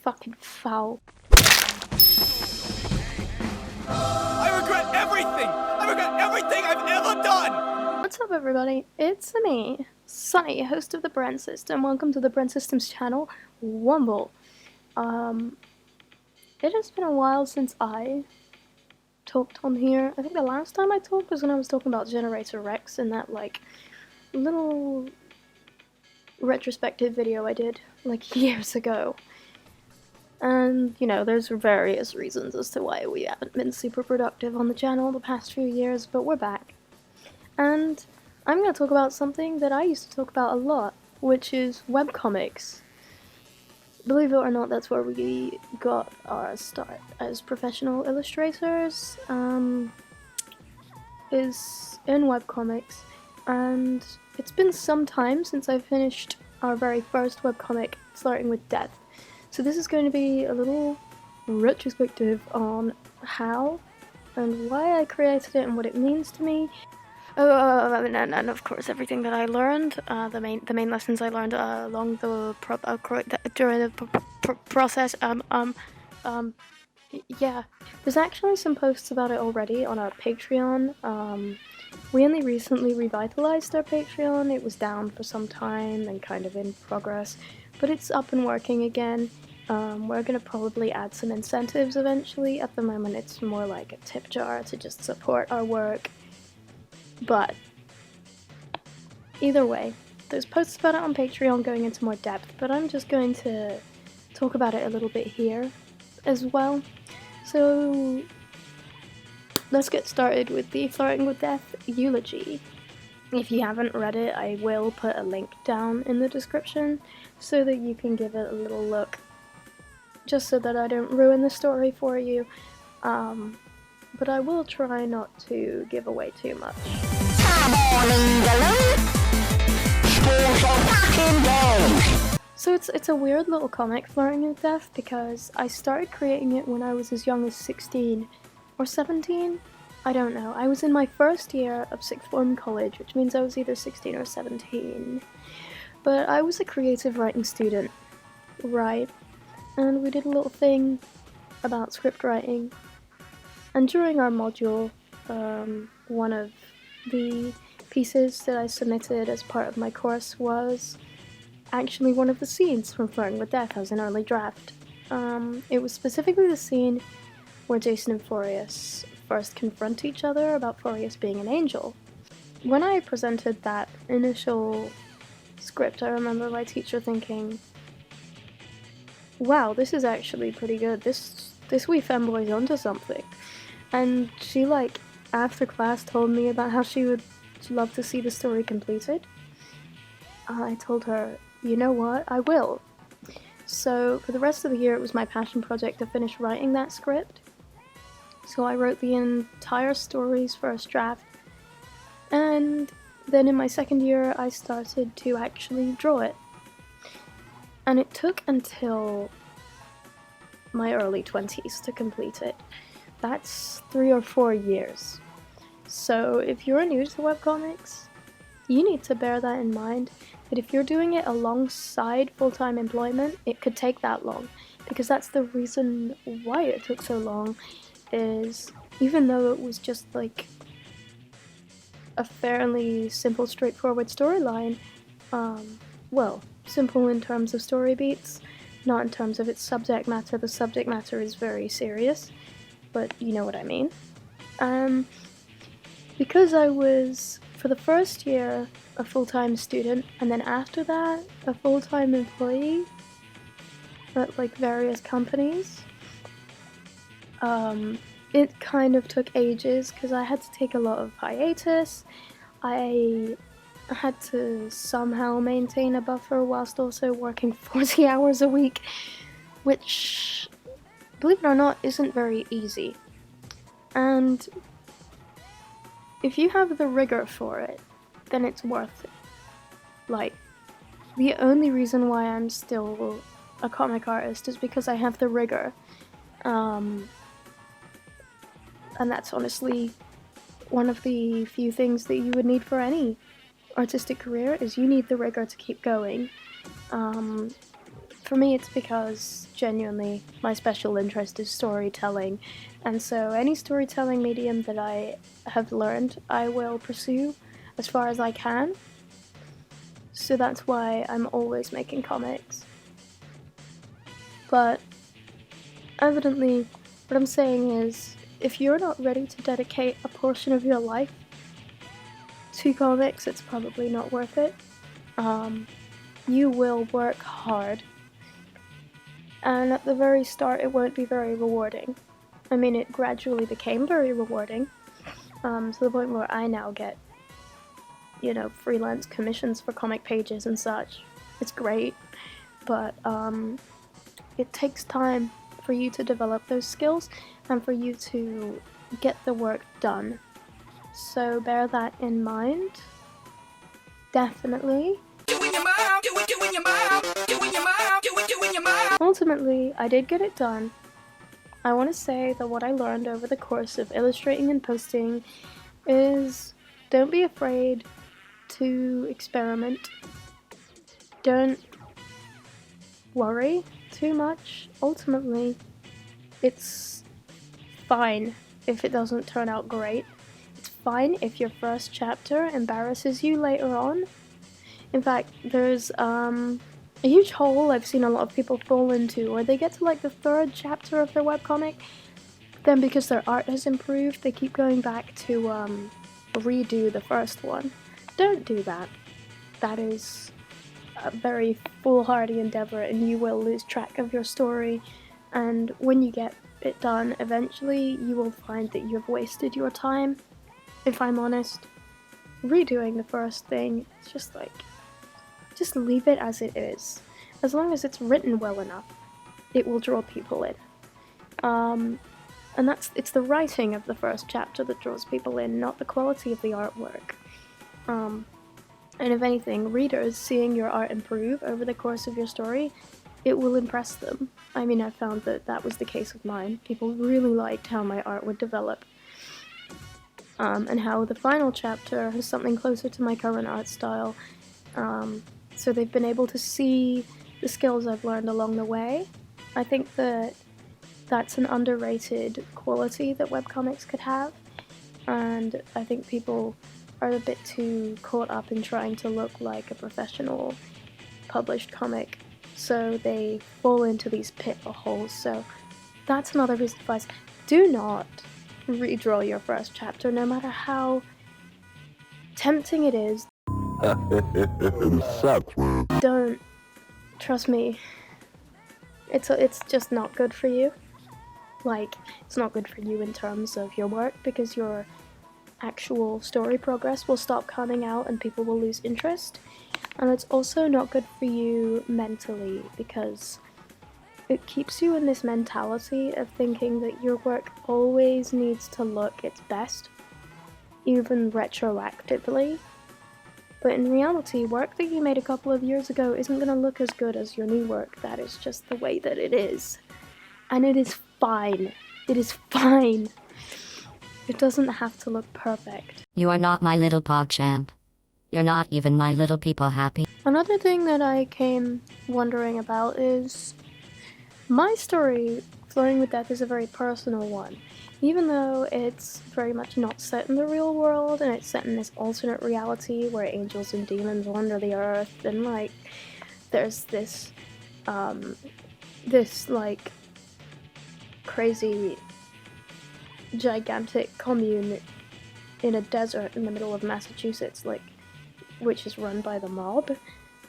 Fucking foul. I regret everything! I regret everything I've ever done! What's up, everybody? It's me, Sonny, host of the Brand System. Welcome to the Brand System's channel, Wumble. It has been a while since I talked on here. I think the last time I talked was when I was talking about Generator Rex in that, like, little retrospective video I did, like, years ago. And, you know, there's various reasons as to why we haven't been super productive on the channel the past few years, but we're back. And I'm going to talk about something that I used to talk about a lot, which is webcomics. Believe it or not, that's where we got our start as professional illustrators, is in webcomics. And it's been some time since I finished our very first webcomic, Flirting with Death. So this is going to be a little retrospective on how and why I created it and what it means to me. And of course everything that I learned, the main lessons I learned along the during the process. Yeah. There's actually some posts about it already on our Patreon. We only recently revitalized our Patreon. It was down for some time and kind of in progress, but it's up and working again. We're gonna probably add some incentives eventually. At the moment it's more like a tip jar to just support our work. But either way, there's posts about it on Patreon going into more depth, but I'm just going to talk about it a little bit here as well. So let's get started with the Flirting with Death eulogy. If you haven't read it, I will put a link down in the description so that you can give it a little look, just so that I don't ruin the story for you. But I will try not to give away too much. So it's a weird little comic, Flirting with Death, because I started creating it when I was as young as 16 or 17. I don't know. I was in my first year of sixth form college, which means I was either 16 or 17. But I was a creative writing student, right? And we did a little thing about script writing. And during our module, one of the pieces that I submitted as part of my course was actually one of the scenes from Flirting with Death as an early draft. It was specifically the scene where Jason and Furious first confront each other about Furious being an angel. When I presented that initial script, I remember my teacher thinking, wow, this is actually pretty good. This wee femboy's onto something. And she, like, after class told me about how she would love to see the story completed. I told her, you know what, I will. So for the rest of the year it was my passion project to finish writing that script. So I wrote the entire story's first draft, and then in my second year I started to actually draw it. And it took until my early 20s to complete it. That's 3 or 4 years. So if you're new to webcomics, you need to bear that in mind, that if you're doing it alongside full-time employment, it could take that long. Because that's the reason why it took so long, is even though it was just like a fairly simple, straightforward storyline, well, simple in terms of story beats, not in terms of its subject matter. The subject matter is very serious, but you know what I mean. Because I was, for the first year, a full-time student, and then after that, a full-time employee at, like, various companies, it kind of took ages, because I had to take a lot of hiatus. I had to somehow maintain a buffer whilst also working 40 hours a week, which, believe it or not, isn't very easy. And if you have the rigor for it, then it's worth it. Like, the only reason why I'm still a comic artist is because I have the rigor. And that's honestly one of the few things that you would need for any artistic career is you need the rigor to keep going. For me, it's because genuinely my special interest is storytelling, and so any storytelling medium that I have learned, I will pursue as far as I can. So that's why I'm always making comics. But evidently, what I'm saying is, if you're not ready to dedicate a portion of your life to comics, it's probably not worth it. You will work hard, and at the very start it won't be very rewarding. I mean, it gradually became very rewarding, to the point where I now get, freelance commissions for comic pages and such. It's great, but it takes time for you to develop those skills and for you to get the work done. So bear that in mind. Definitely. Ultimately, I did get it done. I want to say that what I learned over the course of illustrating and posting is don't be afraid to experiment. Don't worry too much. Ultimately, it's fine if it doesn't turn out great. It's fine if your first chapter embarrasses you later on. In fact, there's a huge hole I've seen a lot of people fall into where they get to like the third chapter of their webcomic, then because their art has improved, they keep going back to redo the first one. Don't do that. That is a very foolhardy endeavor, and you will lose track of your story, and when you get it done, eventually you will find that you've wasted your time. If I'm honest, redoing the first thing, it's just leave it as it is. As long as it's written well enough, it will draw people in. And it's the writing of the first chapter that draws people in, not the quality of the artwork. And if anything, readers seeing your art improve over the course of your story, it will impress them. I mean, I found that was the case with mine. People really liked how my art would develop. And how the final chapter has something closer to my current art style. So they've been able to see the skills I've learned along the way. I think that that's an underrated quality that webcomics could have, and I think people are a bit too caught up in trying to look like a professional published comic, so they fall into these pitfalls. So that's another piece of advice. Do not redraw your first chapter, no matter how tempting it is. Don't. Trust me. It's just not good for you. Like, it's not good for you in terms of your work, because your actual story progress will stop coming out and people will lose interest. And it's also not good for you mentally, because it keeps you in this mentality of thinking that your work always needs to look its best, even retroactively. But in reality, work that you made a couple of years ago isn't going to look as good as your new work. That is just the way that it is. And it is fine. It is fine. It doesn't have to look perfect. You are not my little PogChamp. You're not even my little people happy. Another thing that I came wondering about is my story, Flirting with Death, is a very personal one. Even though it's very much not set in the real world, and it's set in this alternate reality where angels and demons wander the earth, and like there's this like crazy gigantic commune in a desert in the middle of Massachusetts, like, which is run by the mob.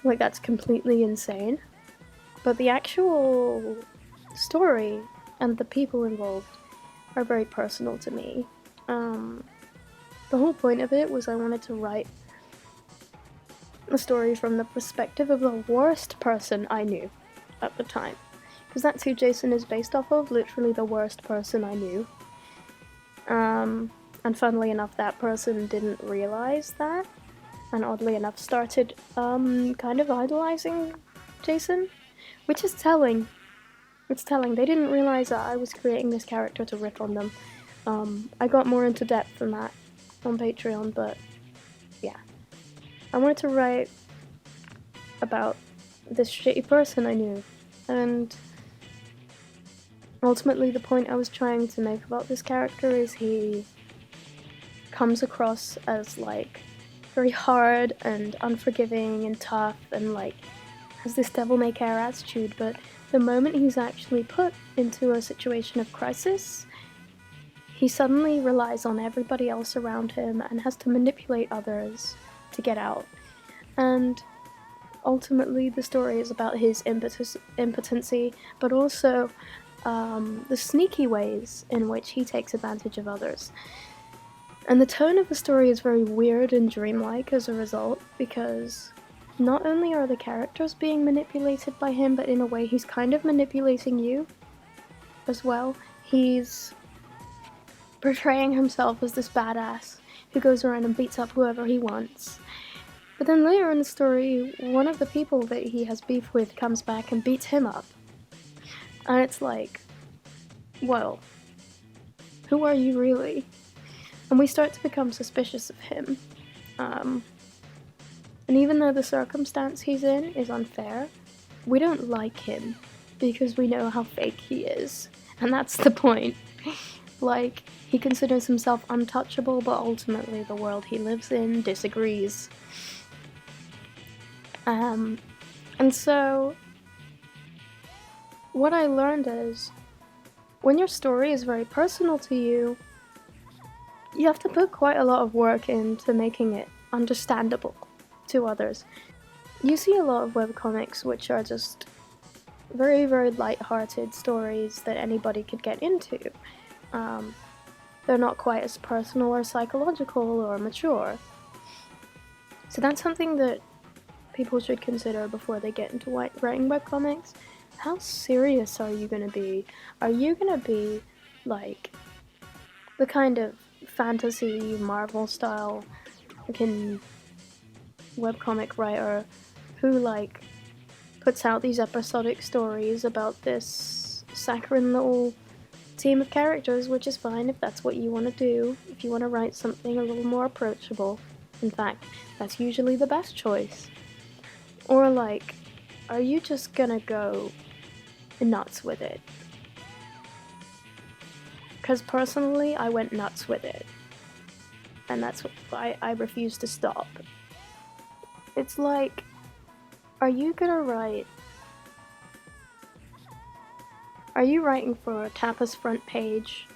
Like, that's completely insane. But the actual story and the people involved are very personal to me. The whole point of it was I wanted to write a story from the perspective of the worst person I knew at the time. Because that's who Jason is based off of, literally the worst person I knew. And funnily enough, that person didn't realize that, and oddly enough started kind of idolizing Jason, which is telling. It's telling. They didn't realize that I was creating this character to rip on them. I got more into depth than that on Patreon, but yeah. I wanted to write about this shitty person I knew, and ultimately the point I was trying to make about this character is he comes across as like very hard and unforgiving and tough and like has this devil-may-care attitude, but the moment he's actually put into a situation of crisis, he suddenly relies on everybody else around him and has to manipulate others to get out. And ultimately the story is about his impotency, but also the sneaky ways in which he takes advantage of others. And the tone of the story is very weird and dreamlike as a result, because not only are the characters being manipulated by him, but in a way he's kind of manipulating you as well. He's portraying himself as this badass who goes around and beats up whoever he wants. But then later in the story, one of the people that he has beef with comes back and beats him up. And it's like, well, who are you really? And we start to become suspicious of him. And even though the circumstance he's in is unfair, we don't like him because we know how fake he is. And that's the point. Like, he considers himself untouchable, but ultimately the world he lives in disagrees. And so, what I learned is, when your story is very personal to you, you have to put quite a lot of work into making it understandable to others. You see a lot of webcomics which are just very, very light-hearted stories that anybody could get into. They're not quite as personal or psychological or mature. So that's something that people should consider before they get into writing webcomics. How serious are you gonna be? Are you gonna be like the kind of fantasy Marvel style fucking webcomic writer who like puts out these episodic stories about this saccharine little team of characters, which is fine if that's what you want to do, if you want to write something a little more approachable. In fact, that's usually the best choice. Or like, are you just gonna go nuts with it? Because personally, I went nuts with it. And that's why I refuse to stop. It's like, are you writing for Tappa's front page?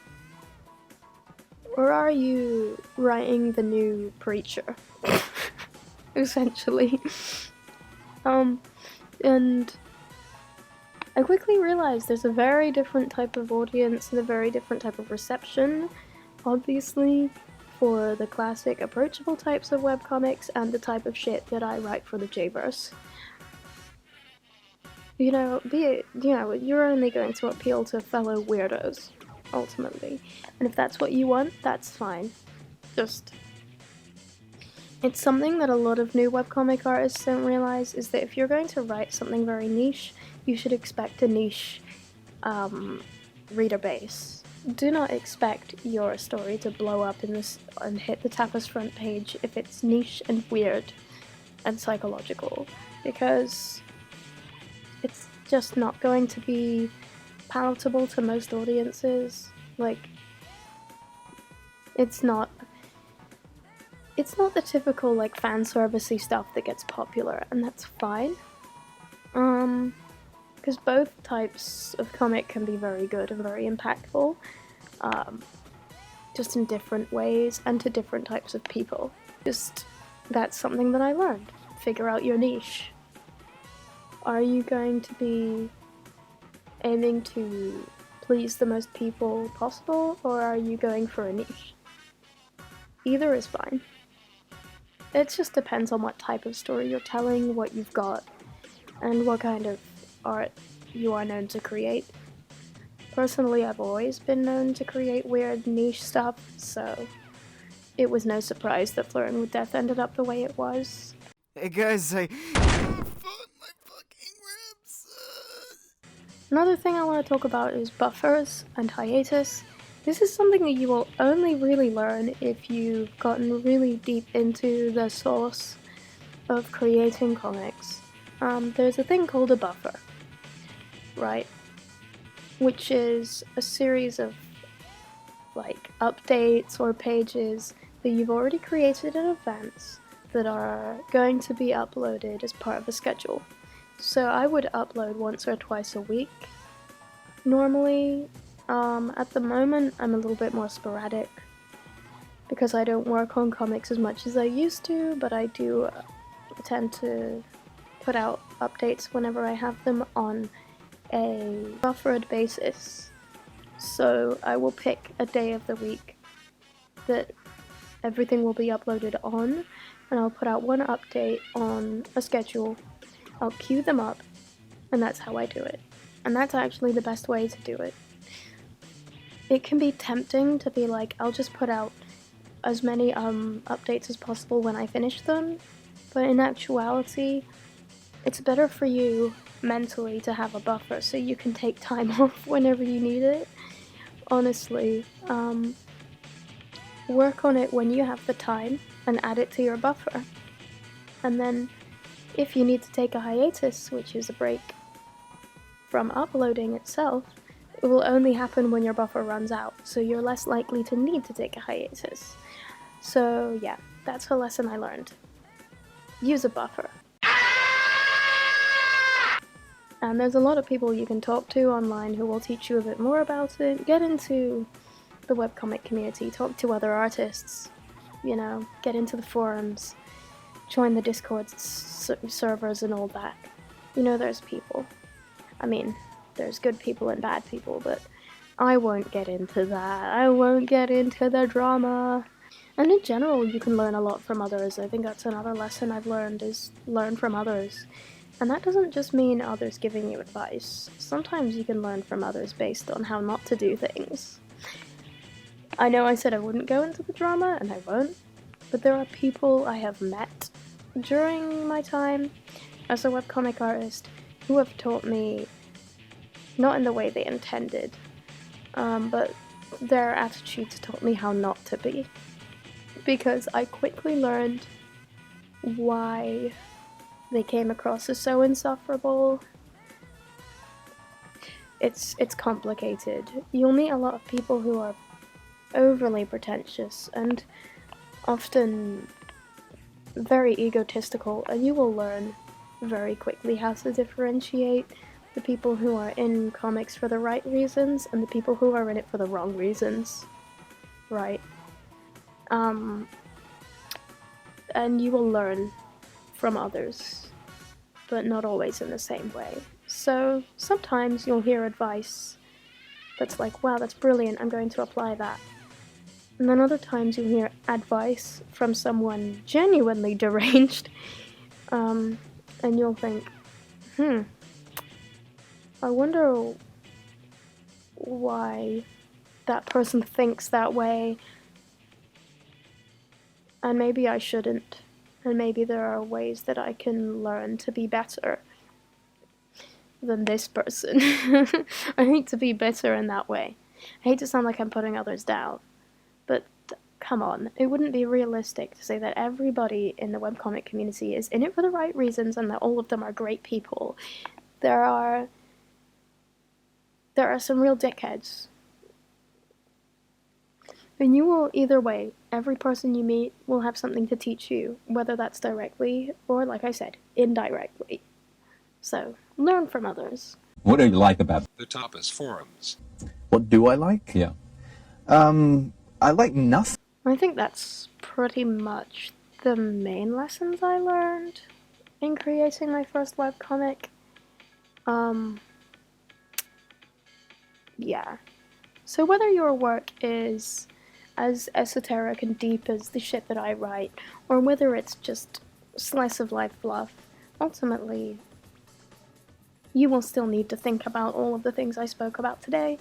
Or are you writing the new Preacher? Essentially. And I quickly realized there's a very different type of audience and a very different type of reception, obviously, for the classic approachable types of webcomics and the type of shit that I write for the J-verse. You know, you're only going to appeal to fellow weirdos, ultimately. And if that's what you want, that's fine. It's something that a lot of new webcomic artists don't realize, is that if you're going to write something very niche, you should expect a niche reader base. Do not expect your story to blow up and hit the Tappa's front page if it's niche and weird and psychological, because it's just not going to be palatable to most audiences. Like, it's not the typical like fan servicey stuff that gets popular, and that's fine. Because both types of comic can be very good and very impactful, just in different ways and to different types of people. That's something that I learned. Figure out your niche. Are you going to be aiming to please the most people possible, or are you going for a niche? Either is fine. It just depends on what type of story you're telling, what you've got, and what kind of art you are known to create. Personally, I've always been known to create weird niche stuff, so it was no surprise that Flirting with Death ended up the way it was. Hey guys, fuck my fucking ribs. Another thing I want to talk about is buffers and hiatus. This is something that you will only really learn if you've gotten really deep into the source of creating comics, there's a thing called a buffer, right? Which is a series of like updates or pages that you've already created in advance that are going to be uploaded as part of a schedule. So I would upload once or twice a week normally. At the moment I'm a little bit more sporadic because I don't work on comics as much as I used to, but I do tend to put out updates whenever I have them on a buffered basis. So I will pick a day of the week that everything will be uploaded on, and I'll put out one update on a schedule. I'll queue them up, and that's how I do it. And that's actually the best way to do it. It can be tempting to be like, I'll just put out as many updates as possible when I finish them, but in actuality, it's better for you mentally to have a buffer so you can take time off whenever you need it. Honestly, work on it when you have the time and add it to your buffer. And then if you need to take a hiatus, which is a break from uploading itself, it will only happen when your buffer runs out, so you're less likely to need to take a hiatus. So yeah, that's a lesson I learned. Use a buffer. And there's a lot of people you can talk to online who will teach you a bit more about it. Get into the webcomic community, talk to other artists, you know, get into the forums, join the Discord servers and all that. You know, there's people. I mean, there's good people and bad people, but I won't get into that. I won't get into the drama. And in general, you can learn a lot from others. I think that's another lesson I've learned, is learn from others. And that doesn't just mean others giving you advice. Sometimes you can learn from others based on how not to do things. I know I said I wouldn't go into the drama, and I won't, but there are people I have met during my time as a webcomic artist who have taught me, not in the way they intended, but their attitudes taught me how not to be. Because I quickly learned why they came across as so insufferable. It's complicated. You'll meet a lot of people who are overly pretentious and often very egotistical, and you will learn very quickly how to differentiate the people who are in comics for the right reasons and the people who are in it for the wrong reasons. Right. And you will learn from others, but not always in the same way. So sometimes you'll hear advice that's like, wow, that's brilliant, I'm going to apply that. And then other times you'll hear advice from someone genuinely deranged, and you'll think, I wonder why that person thinks that way, and maybe I shouldn't, and maybe there are ways that I can learn to be better than this person. I hate to be bitter in that way. I hate to sound like I'm putting others down, but come on, it wouldn't be realistic to say that everybody in the webcomic community is in it for the right reasons and that all of them are great people. There are some real dickheads. And you will, either way, every person you meet will have something to teach you, whether that's directly or, like I said, indirectly. So, learn from others. What do you like about The Tapas forums? What do I like? Yeah. I like nothing. I think that's pretty much the main lessons I learned in creating my first webcomic. Yeah. So whether your work is as esoteric and deep as the shit that I write, or whether it's just slice of life fluff, ultimately, you will still need to think about all of the things I spoke about today.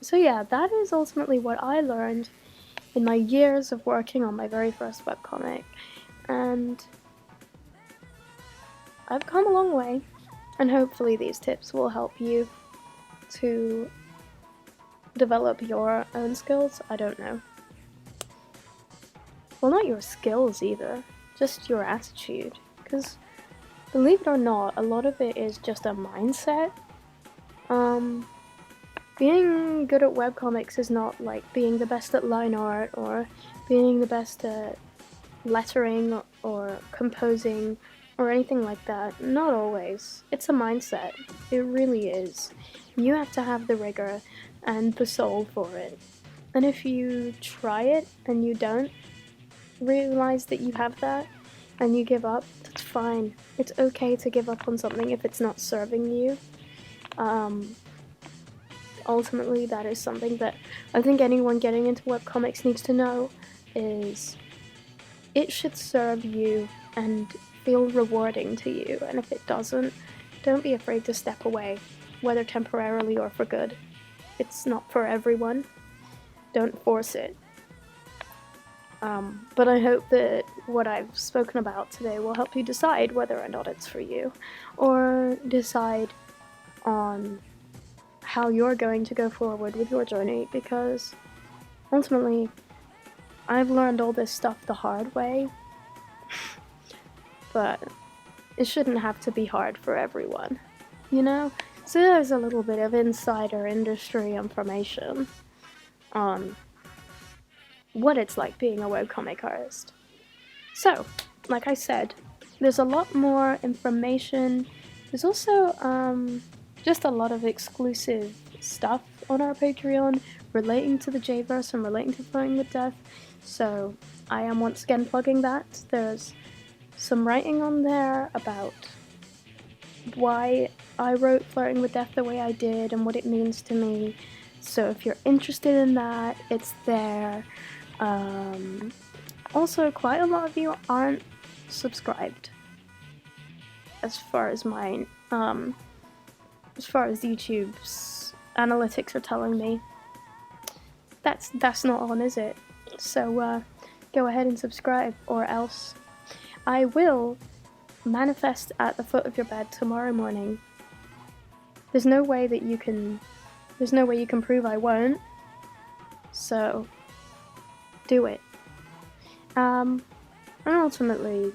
So yeah, that is ultimately what I learned in my years of working on my very first webcomic, and I've come a long way, and hopefully these tips will help you to develop your own skills. I don't know. Well, not your skills either, just your attitude. because believe it or not, a lot of it is just a mindset. Being good at webcomics is not like being the best at line art or being the best at lettering or composing or anything like that. Not always. It's a mindset. It really is. You have to have the rigor and the soul for it. And if you try it and you don't realize that you have that and you give up, that's fine. It's okay to give up on something if it's not serving you. Ultimately, that is something that I think anyone getting into webcomics needs to know, is it should serve you and feel rewarding to you, and if it doesn't, don't be afraid to step away, whether temporarily or for good. It's not for everyone. Don't force it. But I hope that what I've spoken about today will help you decide whether or not it's for you, or decide on how you're going to go forward with your journey, because ultimately I've learned all this stuff the hard way, but it shouldn't have to be hard for everyone, you know? So there's a little bit of insider industry information on what it's like being a webcomic artist. So, like I said, there's a lot more information. There's also just a lot of exclusive stuff on our Patreon relating to the J-verse and relating to Flirting with Death, so I am once again plugging that. There's some writing on there about why I wrote Flirting with Death the way I did and what it means to me, so if you're interested in that, it's there. Also, quite a lot of you aren't subscribed, as far as mine, as far as YouTube's analytics are telling me. That's not on, is it? So go ahead and subscribe, or else I will manifest at the foot of your bed tomorrow morning. There's no way you can prove I won't, so do it. And ultimately,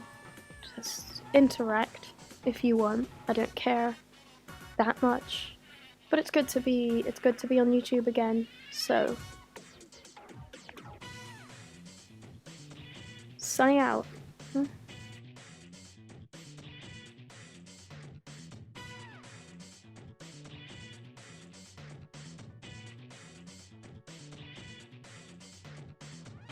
just interact if you want. I don't care that much, but it's good to be on YouTube again. So, Sonny out.